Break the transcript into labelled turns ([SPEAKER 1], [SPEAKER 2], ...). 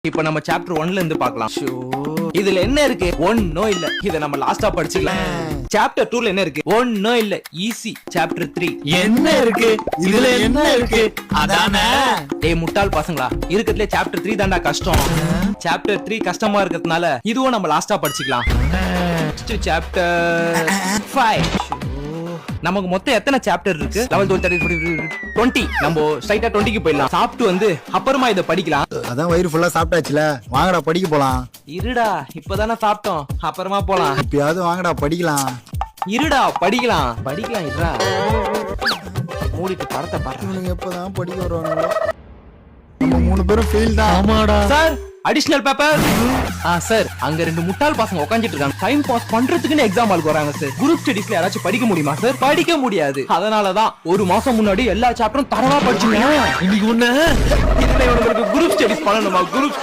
[SPEAKER 1] இப்ப நம்ம சாப்டர் 1ல இருந்து பார்க்கலாம். இதுல என்ன இருக்கு? ஒண்ணும் இல்ல. இத நம்ம லாஸ்டா படிச்சுக்கலாம். சாப்டர் 2ல என்ன இருக்கு? ஒண்ணும் இல்ல. ஈஸி. சாப்டர் 3
[SPEAKER 2] என்ன இருக்கு? இதுல என்ன இருக்கு? அதானே.
[SPEAKER 1] டேய் முட்டாள் பசங்களா, இருக்கதுல சாப்டர் 3 தான்டா கஷ்டம். சாப்டர் 3 கஷ்டமா இருக்கிறதுனால இதுவும் நம்ம லாஸ்டா படிச்சுக்கலாம். Next chapter 5. நமக்கு மொத்தம் எத்தனை சாப்டர் இருக்கு? 20 நம்ம ஸ்ட்ரைட்டா 20க்கு போயிடலாம். சாப்பிட்டு வந்து அப்புறமா இத படிக்கலாம்.
[SPEAKER 3] அதான் வயிறு ஃபுல்லா சாப்பிட்டாச்சுல, வாங்கடா படிக்க போலாம்.
[SPEAKER 1] இருடா, இப்பதானே சாப்பிட்டோம், அப்புறமா போலாம்.
[SPEAKER 3] இப்பயாவது வாங்கடா படிக்கலாம்.
[SPEAKER 1] இருடா படிக்கலாம் இருடா. மூடிட்டு படத்தை பாரு.
[SPEAKER 3] இவனுங்க எப்பதான் படிக்க வருவானுங்களோ. நம்ம 3 பேரும் ஃபெயில் தான்.
[SPEAKER 2] ஆமாடா
[SPEAKER 1] சார், அடிஷனல் பேப்பர். சார், அங்க 2 முட்டாள் பசங்க உட்காந்துட்டு இருக்காங்க. டைம் பாஸ் பண்றதுக்குன்னு எக்ஸாம் ஆளுக்கு வராங்க சார். குரூப் ஸ்டடீஸ்ல யாராச்சும் படிக்க முடியுமா சார்? படிக்க முடியாது. அதனாலதான் ஒரு மாசம் முன்னாடி எல்லா சாப்டரும் தரவா படிச்சுங்க.
[SPEAKER 2] இன்னைக்கு ஒண்ணு
[SPEAKER 1] இதுல இவங்களுக்கு குரூப் ஸ்டடீஸ் பண்ணணுமா? குரூப்